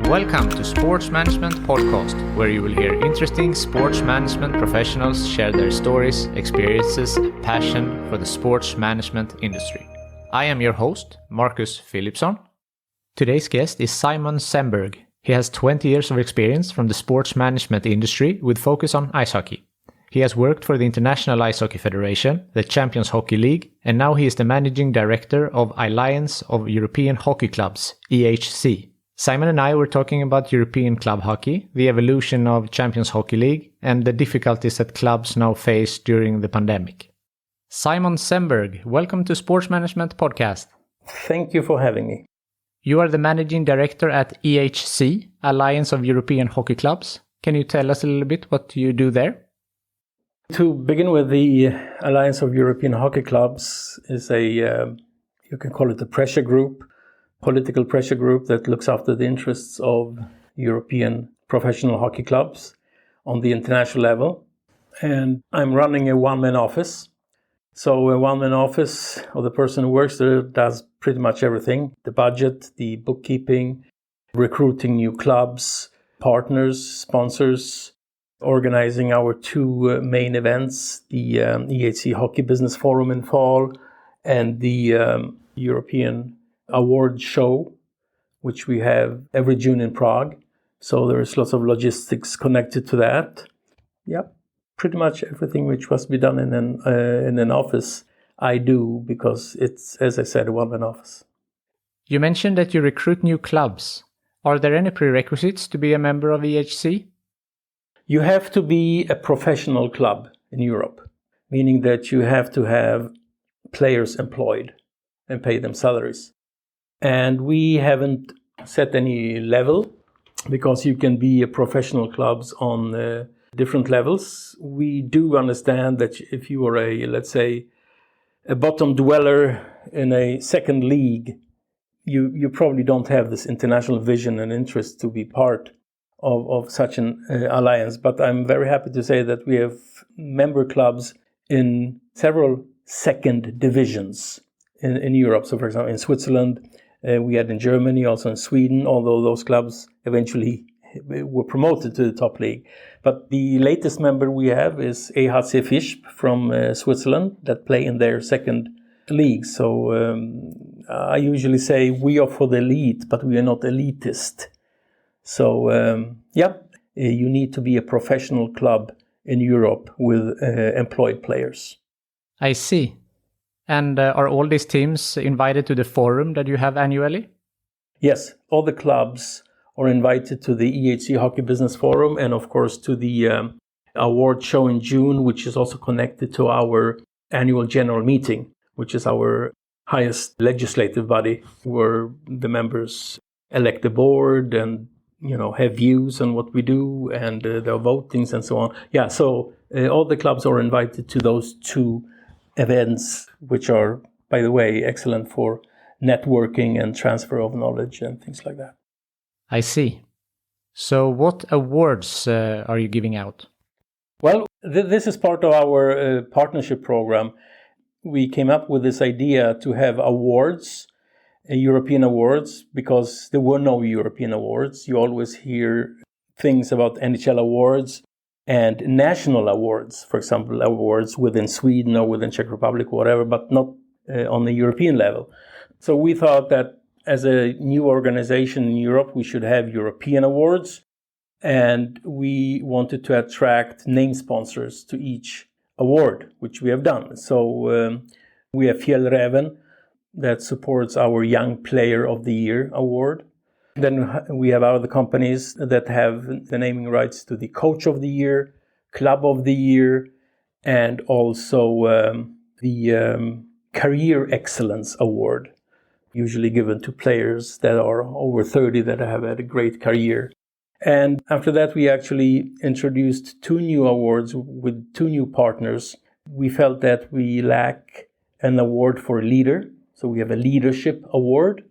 Welcome to Sports Management Podcast, where you will hear interesting sports management professionals share their stories, experiences, and passion for the sports management industry. I am your host, Marcus Philipsson. Today's guest is Szymon Szemberg. He has 20 years of experience from the sports management industry with focus on ice hockey. He has worked for the International Ice Hockey Federation, the Champions Hockey League, and now he is the Managing Director of Alliance of European Hockey Clubs, IIHC. Szymon and I were talking about European club hockey, the evolution of Champions Hockey League, and the difficulties that clubs now face during the pandemic. Szymon Szemberg, welcome to Sports Management Podcast. Thank you for having me. You are the Managing Director at IIHC, Alliance of European Hockey Clubs. Can you tell us a little bit what you do there? To begin with, the Alliance of European Hockey Clubs is you can call it a pressure group, political pressure group that looks after the interests of European professional hockey clubs on the international level. And I'm running a one-man office. So a one-man office, or the person who works there, does pretty much everything: the budget, the bookkeeping, recruiting new clubs, partners, sponsors, organizing our two main events, the EHC Hockey Business Forum in fall and the European Award Show, which we have every June in Prague. So there's lots of logistics connected to that. Yeah, pretty much everything which must be done in an office, I do, because it's, as I said, a one-man office. You mentioned that you recruit new clubs. Are there any prerequisites to be a member of EHC? You have to be a professional club in Europe, meaning that you have to have players employed and pay them salaries. And we haven't set any level, because you can be a professional clubs on different levels. We do understand that if you are let's say, a bottom dweller in a second league, you probably don't have this international vision and interest to be part of such an alliance. But I'm very happy to say that we have member clubs in several second divisions in Europe. So, for example, in Switzerland, we had in Germany, also in Sweden, although those clubs eventually were promoted to the top league. But the latest member we have is IIHC Fischb from Switzerland, that play in their second league. So I usually say we are for the elite, but we are not elitist. So, you need to be a professional club in Europe with employed players. I see. And are all these teams invited to the forum that you have annually? Yes, all the clubs are invited to the EHC Hockey Business Forum, and of course to the award show in June, which is also connected to our annual general meeting, which is our highest legislative body, where the members elect the board and have views on what we do, and there are votings and so on. Yeah, so all the clubs are invited to those two events, which are, by the way, excellent for networking and transfer of knowledge and things like that. I see. So what awards are you giving out? Well, this is part of our partnership program. We came up with this idea to have awards, European awards, because there were no European awards. You always hear things about NHL awards and national awards, for example, awards within Sweden or within Czech Republic or whatever, but not on the European level. So we thought that as a new organization in Europe, we should have European awards, and we wanted to attract name sponsors to each award, which we have done. So we have Fjällräven, that supports our Young Player of the Year award. Then we have other companies that have the naming rights to the Coach of the Year, Club of the Year, and also the Career Excellence Award, usually given to players that are over 30 that have had a great career. And after that, we actually introduced two new awards with two new partners. We felt that we lack an award for a leader. So we have a leadership award.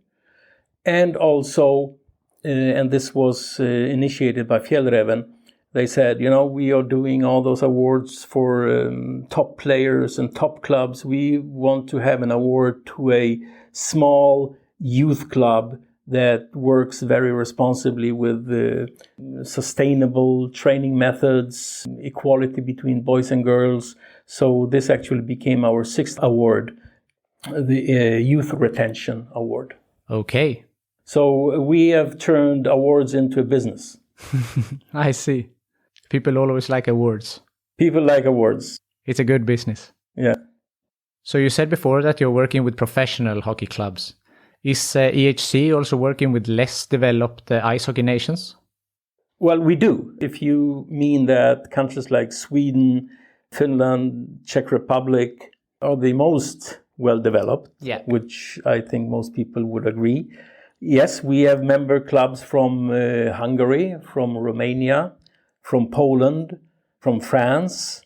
And also, and this was initiated by Fjällräven, they said, we are doing all those awards for top players and top clubs. We want to have an award to a small youth club that works very responsibly with sustainable training methods, equality between boys and girls. So this actually became our 6th award, the Youth Retention Award. Okay. So we have turned awards into a business. I see. People always like awards. People like awards. It's a good business. Yeah. So you said before that you're working with professional hockey clubs. Is EHC also working with less developed ice hockey nations? Well, we do. If you mean that countries like Sweden, Finland, Czech Republic are the most well-developed, which I think most people would agree. Yes, we have member clubs from Hungary, from Romania, from Poland, from France.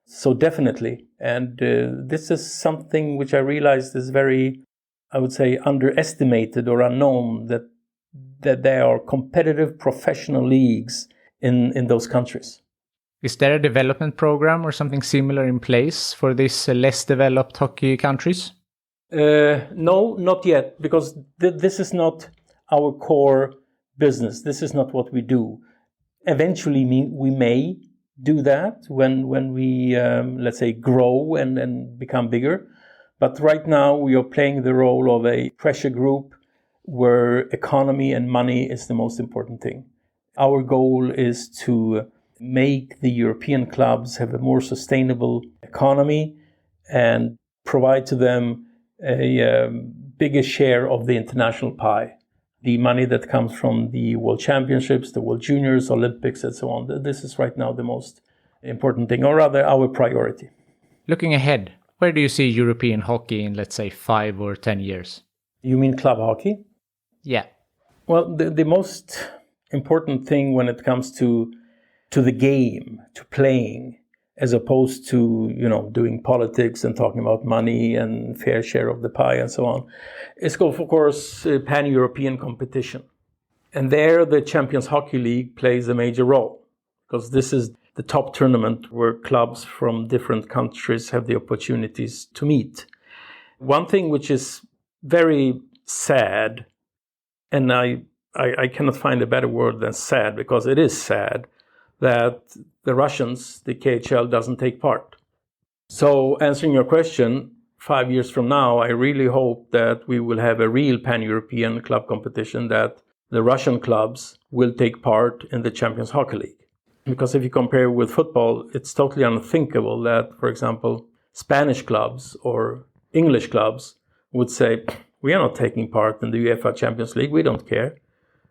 So definitely. And this is something which I realized is very, I would say, underestimated or unknown, that there are competitive professional leagues in those countries. Is there a development program or something similar in place for these less developed hockey countries? No, not yet, because this is not our core business. This is not what we do. Eventually, we may do that when we, let's say, grow and become bigger. But right now, we are playing the role of a pressure group where economy and money is the most important thing. Our goal is to make the European clubs have a more sustainable economy and provide to them a bigger share of the international pie. The money that comes from the World Championships, the World Juniors, Olympics, and so on. This is right now the most important thing, or rather our priority. Looking ahead, where do you see European hockey in, let's say, 5 or 10 years? You mean club hockey? Yeah. Well, the most important thing when it comes to the game, to playing, as opposed to, doing politics and talking about money and fair share of the pie and so on, is, of course, pan-European competition. And there the Champions Hockey League plays a major role, because this is the top tournament where clubs from different countries have the opportunities to meet. One thing which is very sad, and I cannot find a better word than sad, because it is sad, that the Russians, the KHL, doesn't take part. So answering your question, 5 years from now, I really hope that we will have a real pan-European club competition, that the Russian clubs will take part in the Champions Hockey League. Because if you compare with football, it's totally unthinkable that, for example, Spanish clubs or English clubs would say, we are not taking part in the UEFA Champions League, we don't care.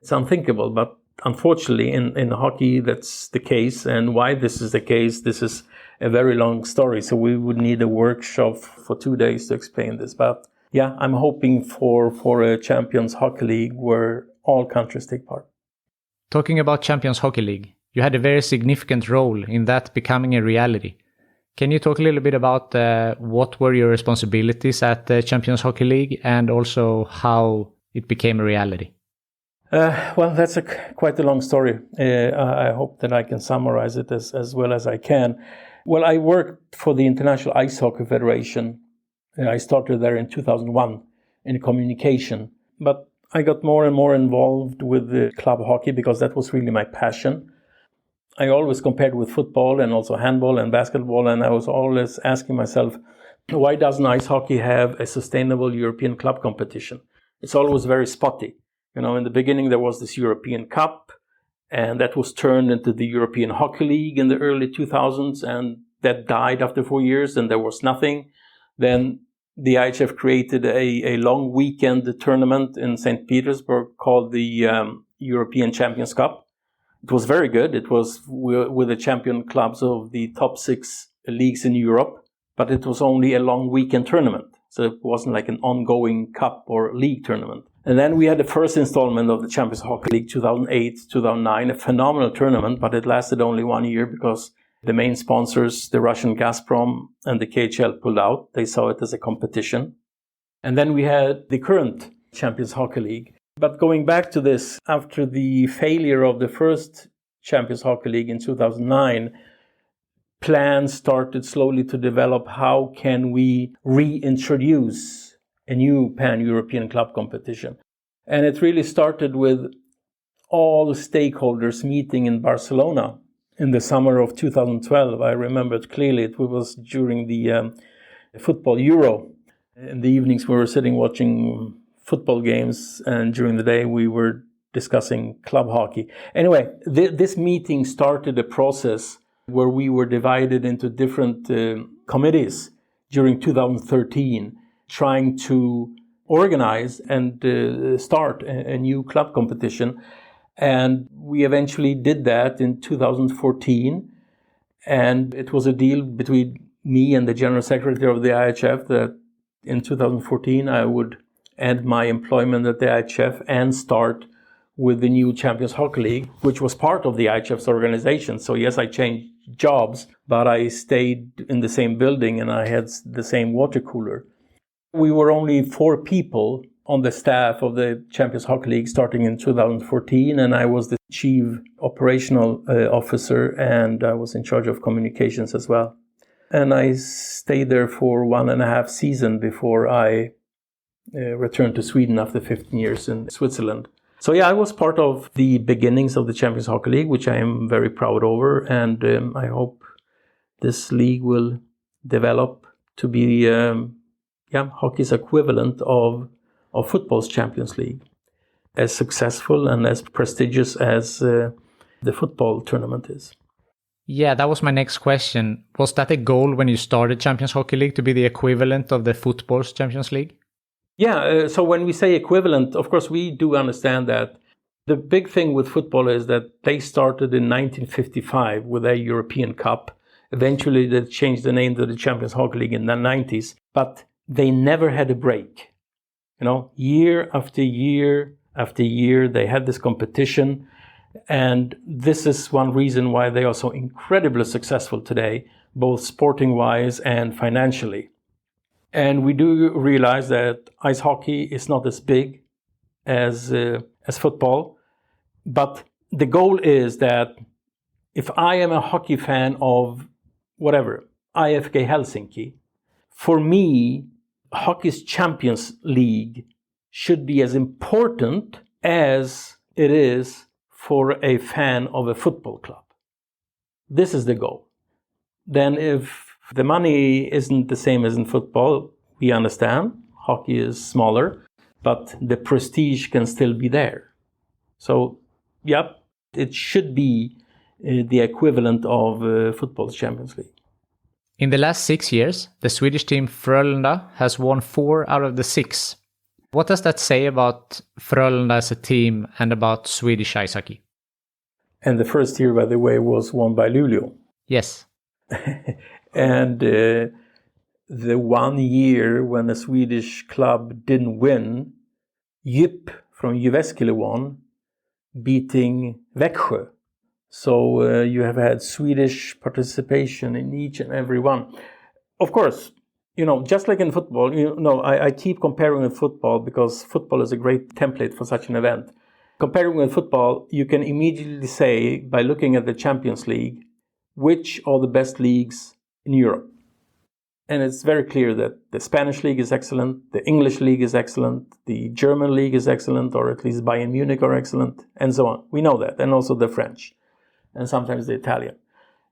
It's unthinkable, but unfortunately, in hockey, that's the case. And why this is the case, this is a very long story. So we would need a workshop for 2 days to explain this. But yeah, I'm hoping for a Champions Hockey League where all countries take part. Talking about Champions Hockey League, you had a very significant role in that becoming a reality. Can you talk a little bit about what were your responsibilities at the Champions Hockey League and also how it became a reality? Well, that's quite a long story. I hope that I can summarize it as well as I can. Well, I worked for the International Ice Hockey Federation. I started there in 2001 in communication. But I got more and more involved with the club hockey because that was really my passion. I always compared with football and also handball and basketball, and I was always asking myself, why doesn't ice hockey have a sustainable European club competition? It's always very spotty. In the beginning there was this European Cup, and that was turned into the European Hockey League in the early 2000s, and that died after 4 years, and there was nothing. Then the IIHF created a long weekend tournament in St. Petersburg called the European Champions Cup. It was very good. It was with the champion clubs of the top 6 leagues in Europe, but it was only a long weekend tournament. So it wasn't like an ongoing cup or league tournament. And then we had the first installment of the Champions Hockey League 2008, 2009, a phenomenal tournament, but it lasted only 1 year because the main sponsors, the Russian Gazprom and the KHL, pulled out. They saw it as a competition. And then we had the current Champions Hockey League. But going back to this, after the failure of the first Champions Hockey League in 2009, plans started slowly to develop. How can we reintroduce a new pan-European club competition? And it really started with all stakeholders meeting in Barcelona in the summer of 2012. I remember it clearly. It was during the football Euro. In the evenings, we were sitting watching football games, and during the day, we were discussing club hockey. Anyway, this meeting started a process where we were divided into different committees during 2013, trying to organize and start a new club competition. And we eventually did that in 2014. And it was a deal between me and the General Secretary of the IIHF that in 2014 I would end my employment at the IIHF and start with the new Champions Hockey League, which was part of the IIHF's organization. So yes, I changed jobs, but I stayed in the same building and I had the same water cooler. We were only 4 people on the staff of the Champions Hockey League starting in 2014, and I was the chief operational officer, and I was in charge of communications as well. And I stayed there for 1.5 seasons before I returned to Sweden after 15 years in Switzerland. So yeah, I was part of the beginnings of the Champions Hockey League, which I am very proud over, and I hope this league will develop to be hockey's equivalent of football's Champions League, as successful and as prestigious as the football tournament is. Yeah, that was my next question. Was that a goal when you started Champions Hockey League to be the equivalent of the football's Champions League? Yeah, so when we say equivalent, of course, we do understand that. The big thing with football is that they started in 1955 with a European Cup. Eventually, they changed the name to the Champions Hockey League in the 90s, but they never had a break. You know, year after year after year, they had this competition. And this is one reason why they are so incredibly successful today, both sporting-wise and financially. And we do realize that ice hockey is not as big as football. But the goal is that if I am a hockey fan of whatever, IFK Helsinki, for me, hockey's Champions League should be as important as it is for a fan of a football club. This is the goal. Then if the money isn't the same as in football, we understand. Hockey is smaller, but the prestige can still be there. So, yep, it should be the equivalent of football's Champions League. In the last 6 years, the Swedish team Frölunda has won 4 out of the 6. What does that say about Frölunda as a team and about Swedish ice hockey? And the first year, by the way, was won by Luleå. Yes. And the 1 year when a Swedish club didn't win, Djup from Jyväskylä won, beating Växjö. So you have had Swedish participation in each and every one. Of course, you know, just like in football, I keep comparing with football because football is a great template for such an event. Comparing with football, you can immediately say, by looking at the Champions League, which are the best leagues in Europe. And it's very clear that the Spanish league is excellent, the English league is excellent, the German league is excellent, or at least Bayern Munich are excellent, and so on. We know that, and also the French, and sometimes the Italian.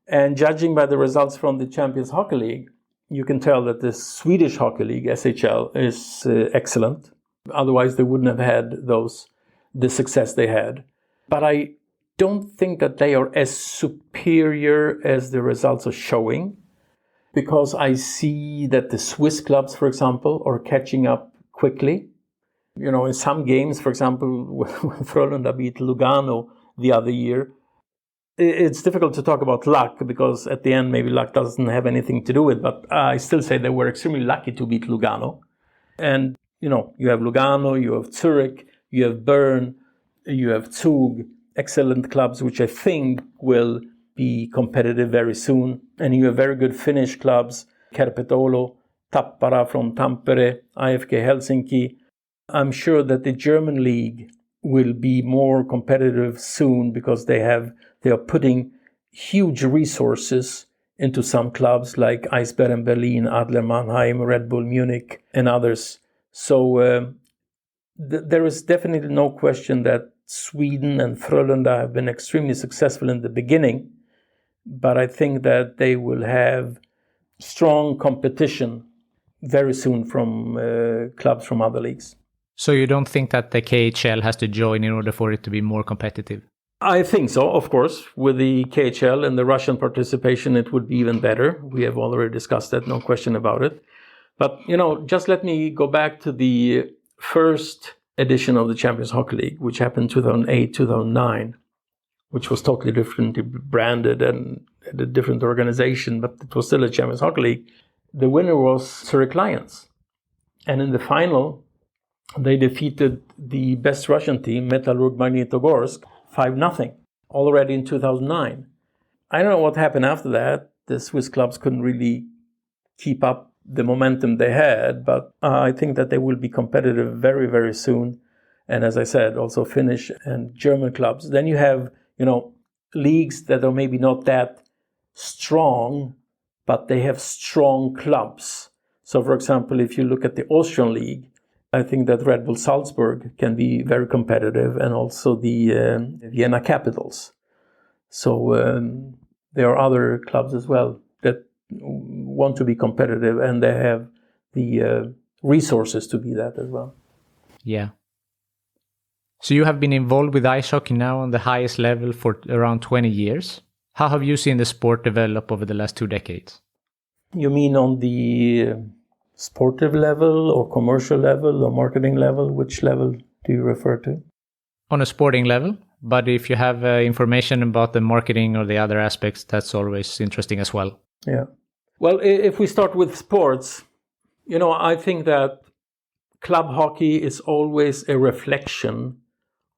And judging by the results from the Champions Hockey League, you can tell that the Swedish Hockey League, SHL, is excellent. Otherwise, they wouldn't have had the success they had. But I don't think that they are as superior as the results are showing, because I see that the Swiss clubs, for example, are catching up quickly. You know, in some games, for example, when Frölunda beat Lugano the other year, it's difficult to talk about luck because at the end, maybe luck doesn't have anything to do with it, but I still say they were extremely lucky to beat Lugano. And, you know, you have Lugano, you have Zurich, you have Bern, you have Zug, excellent clubs, which I think will be competitive very soon. And you have very good Finnish clubs, Kärpät-Oulu, Tappara from Tampere, IFK Helsinki. I'm sure that the German league will be more competitive soon because they are putting huge resources into some clubs like Eisbären Berlin, Adler Mannheim, Red Bull Munich, and others. So there is definitely no question that Sweden and Frölunda have been extremely successful in the beginning, but I think that they will have strong competition very soon from clubs from other leagues. So you don't think that the KHL has to join in order for it to be more competitive? I think so, of course. With the KHL and the Russian participation, it would be even better. We have already discussed that, no question about it. But, just let me go back to the first edition of the Champions Hockey League, which happened 2008, 2009, which was totally differently branded and had a different organization, but it was still a Champions Hockey League. The winner was Zurich Lions. And in the final, they defeated the best Russian team, Metalurg Magnitogorsk, 5-0, already in 2009. I don't know what happened after that. The Swiss clubs couldn't really keep up the momentum they had, but I think that they will be competitive very, very soon. And as I said, also Finnish and German clubs. Then you have, leagues that are maybe not that strong, but they have strong clubs. So, for example, if you look at the Austrian league, I think that Red Bull Salzburg can be very competitive, and also the Vienna Capitals. So there are other clubs as well that want to be competitive, and they have the resources to be that as well. Yeah. So you have been involved with ice hockey now on the highest level for around 20 years. How have you seen the sport develop over the last 2 decades? You mean on the sportive level or commercial level or marketing level? Which level do you refer to? On a sporting level, but if you have information about the marketing or the other aspects, that's always interesting as well. Yeah. Well, if we start with sports, I think that club hockey is always a reflection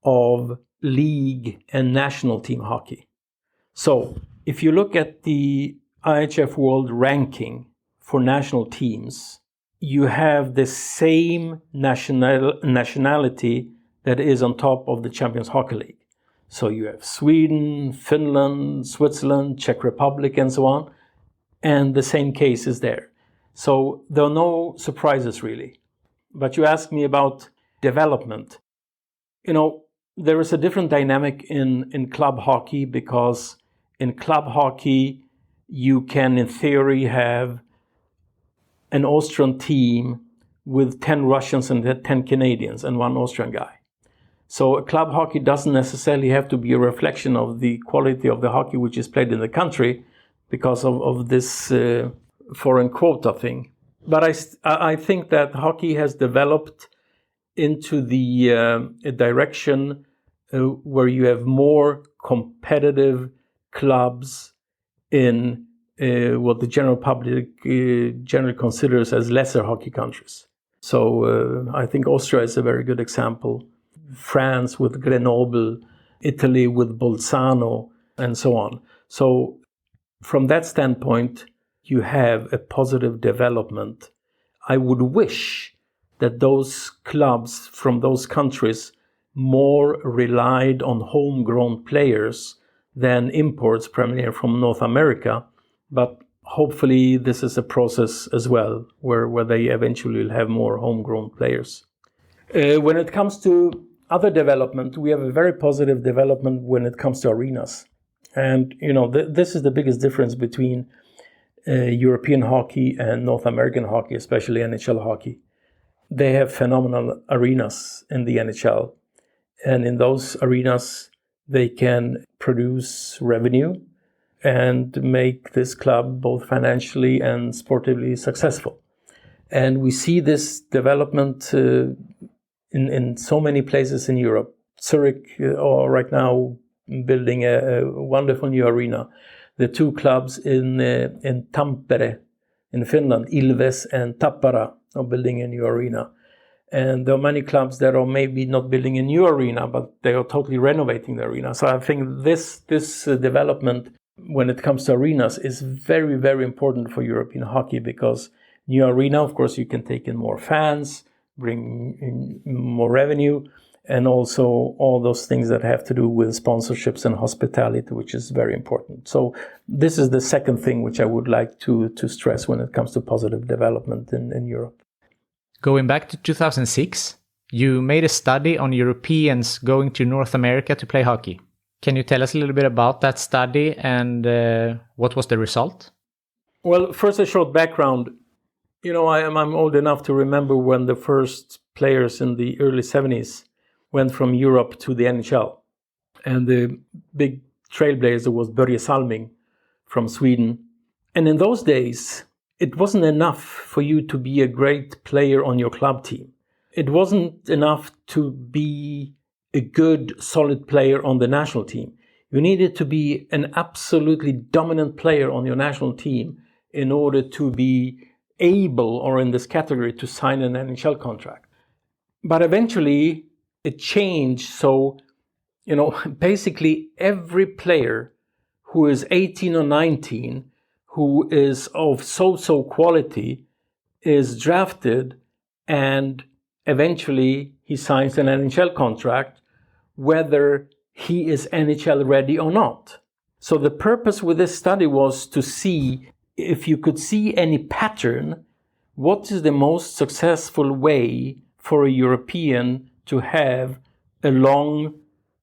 of league and national team hockey. So if you look at the IIHF World Ranking for national teams, you have the same nationality that is on top of the Champions Hockey League. So you have Sweden, Finland, Switzerland, Czech Republic, and so on. And the same case is there. So there are no surprises really. But you asked me about development. There is a different dynamic in club hockey, because in club hockey, you can, in theory, have an Austrian team with 10 Russians and 10 Canadians and 1 Austrian guy. So club hockey doesn't necessarily have to be a reflection of the quality of the hockey which is played in the country because of this foreign quota thing. But I think that hockey has developed into the direction where you have more competitive clubs in what the general public generally considers as lesser hockey countries. So I think Austria is a very good example. France with Grenoble, Italy with Bolzano, and so on. So from that standpoint, you have a positive development. I would wish that those clubs from those countries more relied on homegrown players than imports primarily from North America. But hopefully this is a process as well, where they eventually will have more homegrown players. When it comes to other development, we have a very positive development when it comes to arenas. And, this is the biggest difference between European hockey and North American hockey, especially NHL hockey. They have phenomenal arenas in the NHL. And in those arenas, they can produce revenue and make this club both financially and sportively successful. And we see this development in so many places in Europe. Zurich are right now building a wonderful new arena. The 2 clubs in Tampere in Finland, Ilves and Tappara, are building a new arena. And there are many clubs that are maybe not building a new arena, but they are totally renovating the arena. So I think this development, when it comes to arenas, is very, very important for European hockey, because new arena, of course, you can take in more fans, bring in more revenue, and also all those things that have to do with sponsorships and hospitality, which is very important. So this is the second thing which I would like to stress when it comes to positive development in Europe. Going back to 2006, You made a study on Europeans going to North America to play hockey. Can you tell us a little bit about that study and what was the result? Well, first a short background. I'm old enough to remember when the first players in the early 70s went from Europe to the NHL. And the big trailblazer was Börje Salming from Sweden. And in those days, it wasn't enough for you to be a great player on your club team. It wasn't enough to be a good, solid player on the national team. You needed to be an absolutely dominant player on your national team in order to be able, or in this category, to sign an NHL contract. But eventually it changed. So, basically every player who is 18 or 19, who is of so-so quality, is drafted, and eventually he signs an NHL contract, whether he is NHL ready or not. So the purpose with this study was to see if you could see any pattern. What is the most successful way for a European to have a long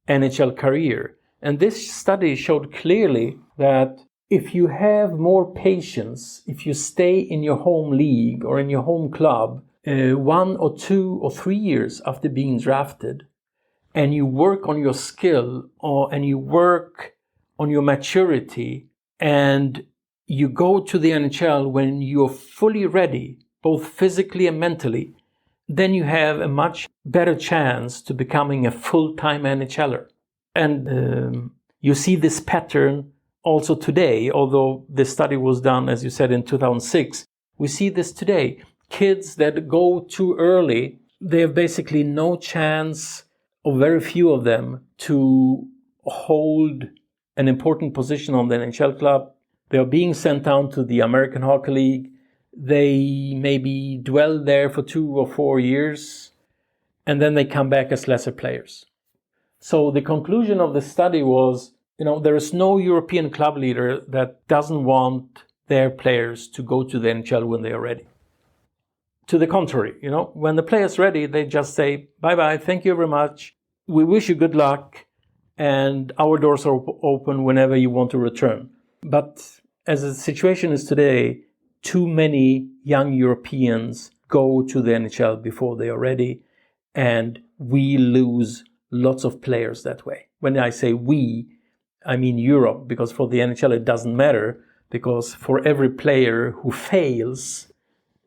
NHL career? And this study showed clearly that if you have more patience, if you stay in your home league or in your home club 1 or 2 or 3 years after being drafted, and you work on your skill and you work on your maturity, and you go to the NHL when you're fully ready, both physically and mentally, then you have a much better chance to becoming a full-time NHLer. And you see this pattern also today, although the study was done, as you said, in 2006. We see this today. Kids that go too early, they have basically no chance, or very few of them, to hold an important position on the NHL club. They are being sent down to the American Hockey League. They maybe dwell there for 2 or 4 years, and then they come back as lesser players. So the conclusion of the study was, there is no European club leader that doesn't want their players to go to the NHL when they are ready. To the contrary, when the player's ready, they just say, bye-bye, thank you very much. We wish you good luck, and our doors are open whenever you want to return. But as the situation is today, too many young Europeans go to the NHL before they are ready, and we lose lots of players that way. When I say we, I mean Europe, because for the NHL it doesn't matter, because for every player who fails,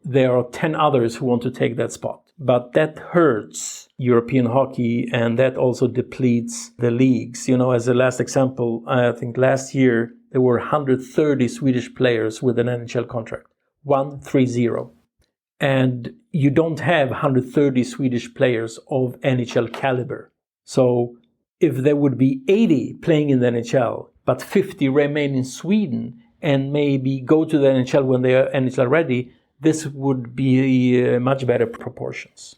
there are 10 others who want to take that spot. But that hurts European hockey, and that also depletes the leagues. As a last example, I think last year there were 130 Swedish players with an NHL contract. 130. And you don't have 130 Swedish players of NHL caliber. So if there would be 80 playing in the NHL, but 50 remain in Sweden and maybe go to the NHL when they are NHL ready, this would be much better proportions.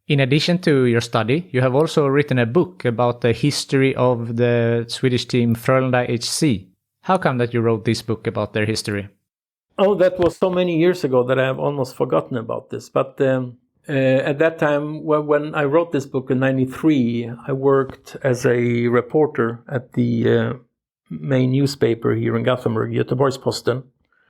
In addition to your study, you have also written a book about the history of the Swedish team Frölunda HC. How come that you wrote this book about their history? Oh, that was so many years ago that I have almost forgotten about this. But at that time, when I wrote this book in 1993, I worked as a reporter at the main newspaper here in Gothenburg, Göteborgs-Posten.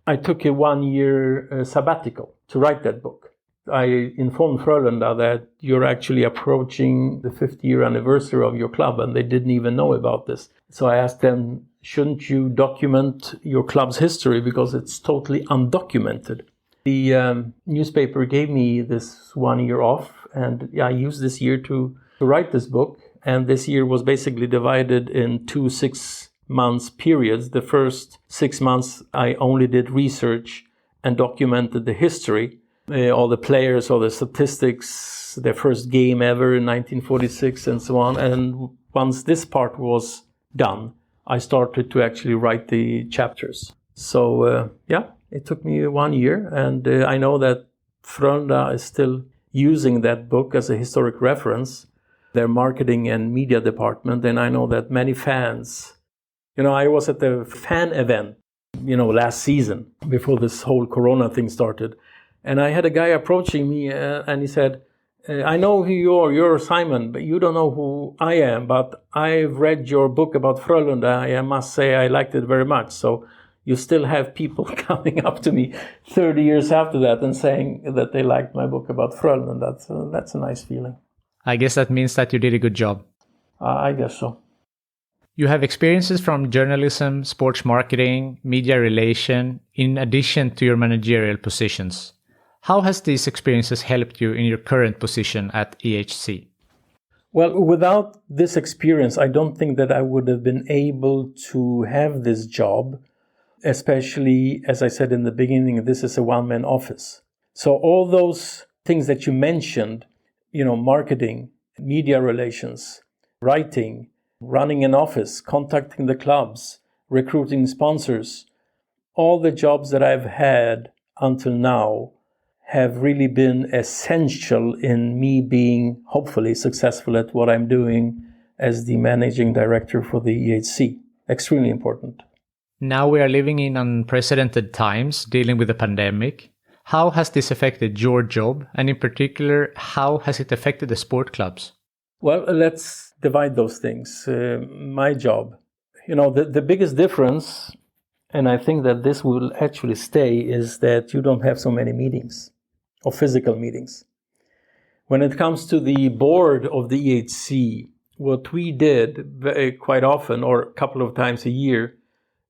I took a 1-year sabbatical to write that book. I informed Frölunda that you're actually approaching the 50-year anniversary of your club, and they didn't even know about this. So I asked them, shouldn't you document your club's history, because it's totally undocumented? The newspaper gave me this 1 year off, and I used this year to write this book. And this year was basically divided in 2 6-month periods. The first 6 months, I only did research and documented the history, all the players, all the statistics, their first game ever in 1946 and so on. And once this part was done, I started to actually write the chapters. So, it took me 1 year. And I know that Frölunda is still using that book as a historic reference, their marketing and media department. And I know that many fans, I was at the fan event, last season before this whole Corona thing started. And I had a guy approaching me and he said, I know who you are. You're Simon, but you don't know who I am. But I've read your book about Frölunda. I must say I liked it very much. So you still have people coming up to me 30 years after that and saying that they liked my book about Frölunda. That's a nice feeling. I guess that means that you did a good job. I guess so. You have experiences from journalism, sports marketing, media relation, in addition to your managerial positions. How has these experiences helped you in your current position at EHC? Well, without this experience, I don't think that I would have been able to have this job, especially, as I said in the beginning, this is a one-man office. So all those things that you mentioned, marketing, media relations, writing, running an office, contacting the clubs, recruiting sponsors, all the jobs that I've had until now have really been essential in me being hopefully successful at what I'm doing as the managing director for the EHC. Extremely important. Now we are living in unprecedented times, dealing with the pandemic. How has this affected your job? And in particular, how has it affected the sport clubs? Well, let's divide those things. My job. The biggest difference, and I think that this will actually stay, is that you don't have so many meetings or physical meetings. When it comes to the board of the EHC, what we did quite often, or a couple of times a year,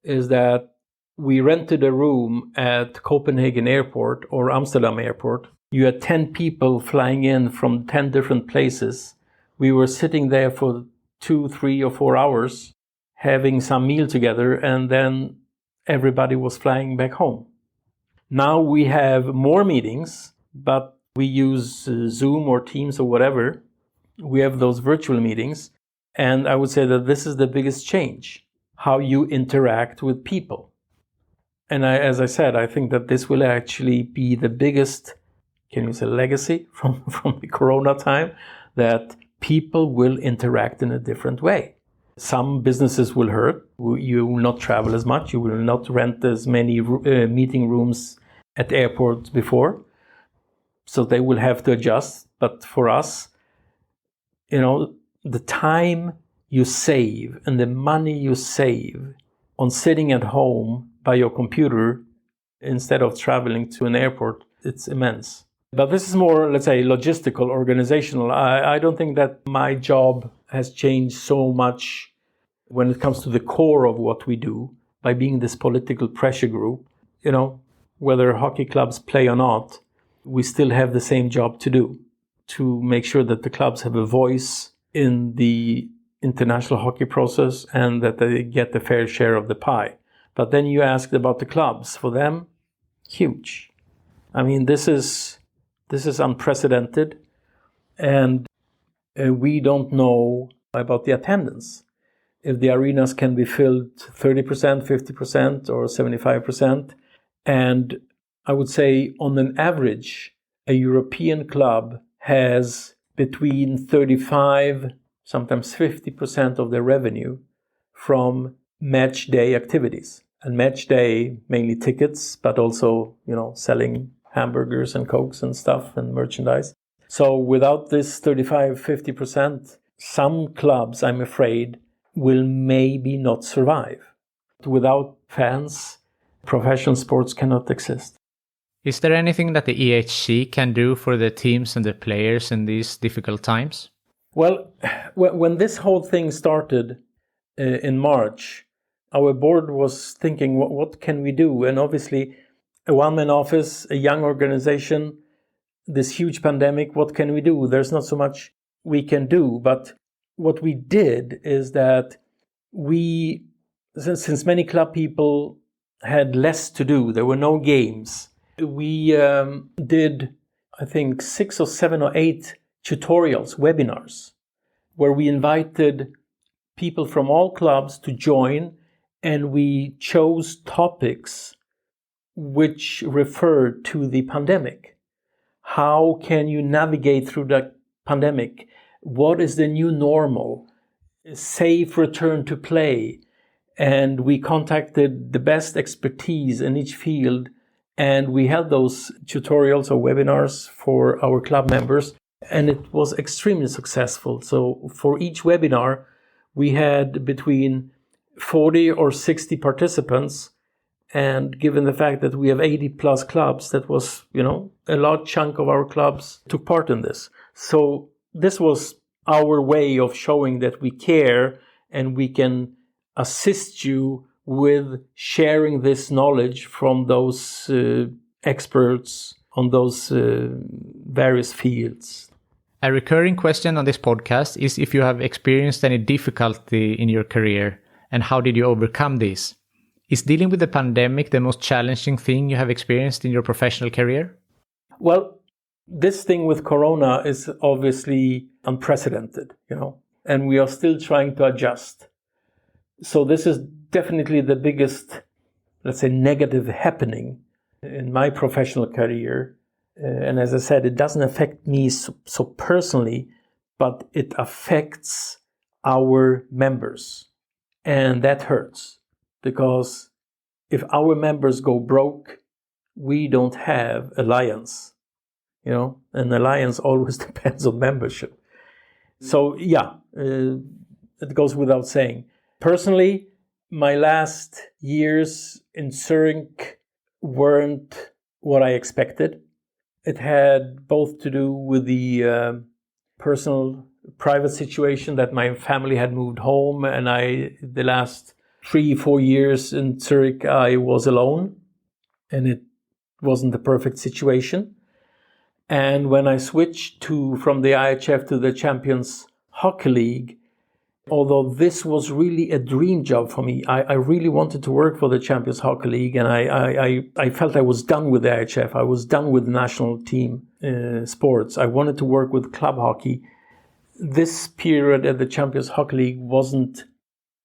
is that we rented a room at Copenhagen Airport or Amsterdam Airport. You had 10 people flying in from 10 different places. We were sitting there for 2, 3, or 4 hours, having some meal together, and then everybody was flying back home. Now we have more meetings, but we use Zoom or Teams or whatever. We have those virtual meetings, and I would say that this is the biggest change, how you interact with people. And as I said, I think that this will actually be the biggest, can you say, legacy from the Corona time, that people will interact in a different way. Some businesses will hurt. You will not travel as much. You will not rent as many meeting rooms at airports before. So they will have to adjust. But for us, the time you save and the money you save on sitting at home by your computer instead of traveling to an airport, it's immense. But this is more, let's say, logistical, organizational. I don't think that my job has changed so much when it comes to the core of what we do by being this political pressure group. Whether hockey clubs play or not, we still have the same job to do, to make sure that the clubs have a voice in the international hockey process and that they get the fair share of the pie. But then you asked about the clubs. For them, huge. I mean, this is unprecedented, and we don't know about the attendance. If the arenas can be filled 30%, 50%, or 75%. And I would say on an average, a European club has between 35, sometimes 50% of their revenue from match day activities. And match day, mainly tickets, but also, selling hamburgers and Cokes and stuff and merchandise. So without this 35, 50%, some clubs, I'm afraid, will maybe not survive. Without fans, professional sports cannot exist. Is there anything that the EHC can do for the teams and the players in these difficult times? Well, when this whole thing started in March, our board was thinking, what can we do? And obviously, a one-man office, a young organization, this huge pandemic, what can we do? There's not so much we can do. But what we did is that since many club people had less to do, there were no games, we did, I think, 6 or 7 or 8 tutorials, webinars, where we invited people from all clubs to join, and we chose topics which referred to the pandemic. How can you navigate through the pandemic? What is the new normal? Safe return to play. And we contacted the best expertise in each field, and we held those tutorials or webinars for our club members. And it was extremely successful. So for each webinar, we had between 40 or 60 participants. And given the fact that we have 80 plus clubs, that was, a large chunk of our clubs took part in this. So this was our way of showing that we care and we can assist you with sharing this knowledge from those experts on those various fields. A recurring question on this podcast is if you have experienced any difficulty in your career and how did you overcome these? Is dealing with the pandemic the most challenging thing you have experienced in your professional career? Well, this thing with Corona is obviously unprecedented, and we are still trying to adjust. So this is definitely the biggest, let's say, negative happening in my professional career. And as I said, it doesn't affect me so personally, but it affects our members. And that hurts. Because if our members go broke, we don't have alliance, and alliance always depends on membership. So it goes without saying. Personally, my last years in Zurich weren't what I expected. It had both to do with the personal, private situation that my family had moved home, and the last 3-4 years in Zurich, I was alone, and it wasn't the perfect situation. And when I switched from the IIHF to the Champions Hockey League, although this was really a dream job for me, I really wanted to work for the Champions Hockey League, and I felt I was done with the IIHF. I was done with national team sports. I wanted to work with club hockey. This period at the Champions Hockey League wasn't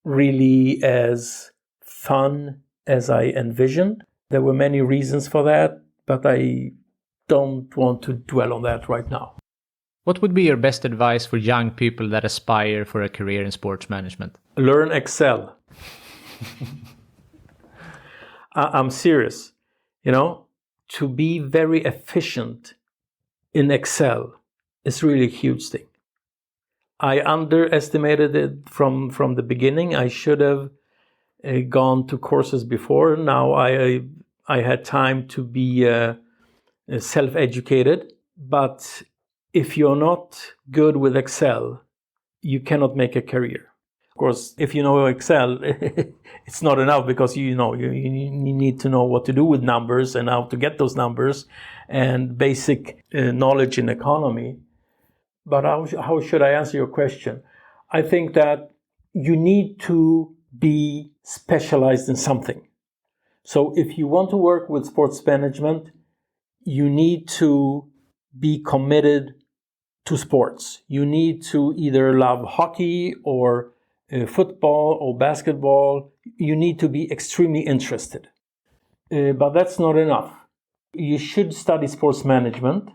really as fun as I envisioned. There were many reasons for that, but I don't want to dwell on that right now. What would be your best advice for young people that aspire for a career in sports management? Learn Excel. I'm serious. To be very efficient in Excel is really a huge thing. I underestimated it from the beginning. I should have gone to courses before. Now I had time to be self-educated. But if you're not good with Excel, you cannot make a career. Of course, if you know Excel, it's not enough because you need to know what to do with numbers and how to get those numbers and basic knowledge in economy. But how should I answer your question? I think that you need to be specialized in something. So if you want to work with sports management, you need to be committed to sports. You need to either love hockey or football or basketball. You need to be extremely interested. But that's not enough. You should study sports management,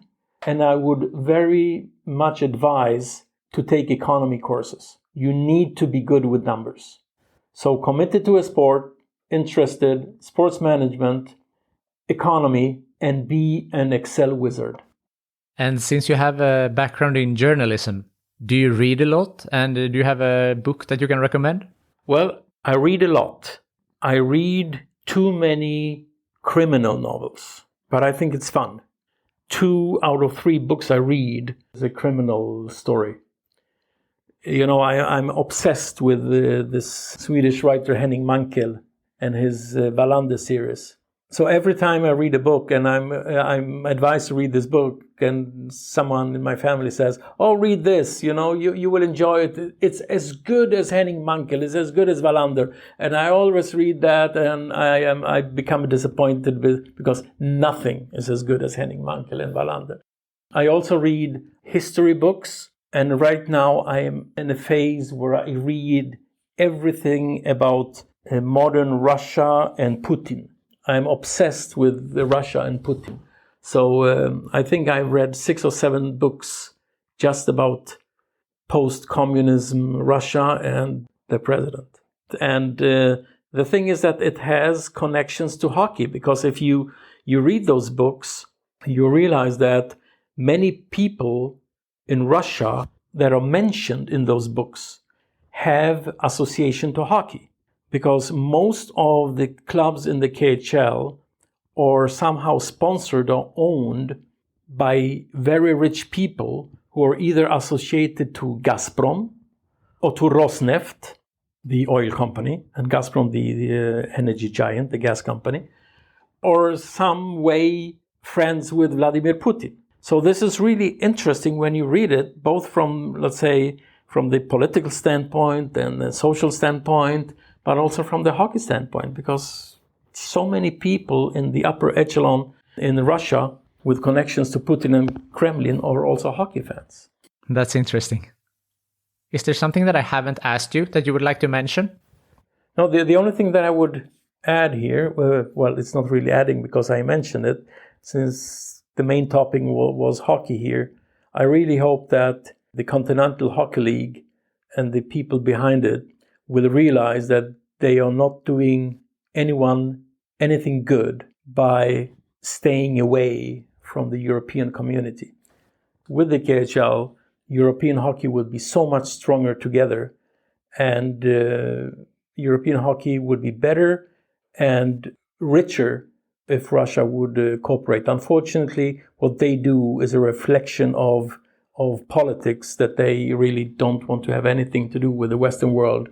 and I would very much advise to take economy courses. You need to be good with numbers. So committed to a sport, interested, sports management, economy, and be an Excel wizard. And since you have a background in journalism, do you read a lot? And do you have a book that you can recommend? Well, I read a lot. I read too many criminal novels, but I think it's fun. 2 out of 3 books I read is a criminal story. I'm obsessed with this Swedish writer Henning Mankell and his Wallander series. So every time I read a book and I'm advised to read this book and someone in my family says, "Oh, read this, you will enjoy it. It's as good as Henning Mankell, it's as good as Wallander." And I always read that and I become disappointed because nothing is as good as Henning Mankell and Wallander. I also read history books, and right now I am in a phase where I read everything about modern Russia and Putin. I'm obsessed with Russia and Putin. So I think I've read 6 or 7 books just about post-communism Russia and the president. And the thing is that it has connections to hockey, because if you read those books, you realize that many people in Russia that are mentioned in those books have association to hockey, because most of the clubs in the KHL are somehow sponsored or owned by very rich people who are either associated to Gazprom or to Rosneft, the oil company, and Gazprom, the energy giant, the gas company, or some way friends with Vladimir Putin. So this is really interesting when you read it, both from, let's say, from the political standpoint and the social standpoint, but also from the hockey standpoint, because so many people in the upper echelon in Russia with connections to Putin and Kremlin are also hockey fans. That's interesting. Is there something that I haven't asked you that you would like to mention? No, the only thing that I would add here, well, it's not really adding because I mentioned it, since the main topic was hockey here. I really hope that the Continental Hockey League and the people behind it will realize that they are not doing anyone anything good by staying away from the European community. With the KHL, European hockey would be so much stronger together, and European hockey would be better and richer if Russia would cooperate. Unfortunately, what they do is a reflection of politics, that they really don't want to have anything to do with the Western world.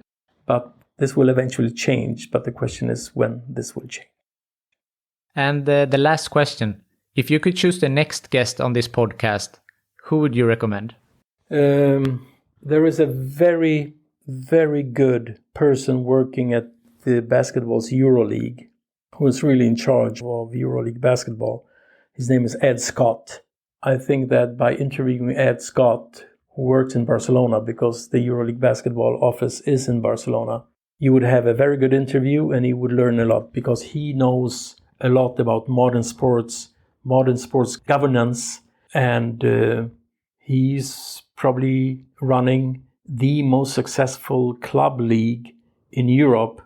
But this will eventually change, but the question is when this will change. And the last question, if you could choose the next guest on this podcast, who would you recommend? There is a very, very good person working at the basketball's EuroLeague who is really in charge of EuroLeague basketball. His name is Ed Scott. I think that by interviewing Ed Scott, who works in Barcelona, because the EuroLeague basketball office is in Barcelona, you would have a very good interview and you would learn a lot, because he knows a lot about modern sports governance, and he's probably running the most successful club league in Europe,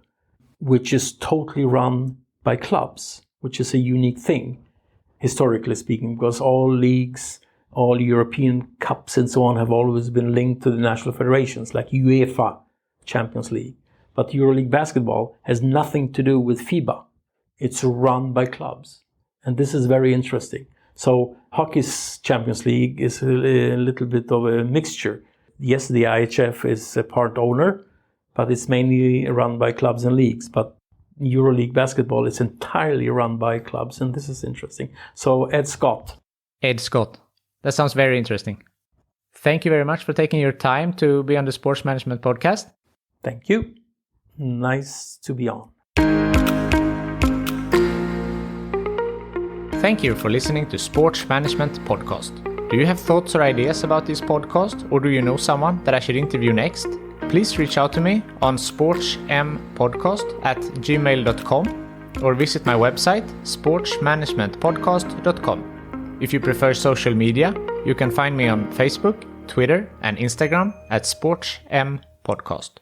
which is totally run by clubs, which is a unique thing, historically speaking, because all leagues, all European cups and so on have always been linked to the national federations, like UEFA Champions League. But EuroLeague basketball has nothing to do with FIBA. It's run by clubs. And this is very interesting. So hockey's Champions League is a little bit of a mixture. Yes, the IIHF is a part owner, but it's mainly run by clubs and leagues. But EuroLeague basketball is entirely run by clubs, and this is interesting. So Ed Scott. Ed Scott. That sounds very interesting. Thank you very much for taking your time to be on the Sports Management Podcast. Thank you. Nice to be on. Thank you for listening to Sports Management Podcast. Do you have thoughts or ideas about this podcast, or do you know someone that I should interview next? Please reach out to me on sportsmpodcast@gmail.com or visit my website sportsmanagementpodcast.com. If you prefer social media, you can find me on Facebook, Twitter and Instagram @sportsmpodcast.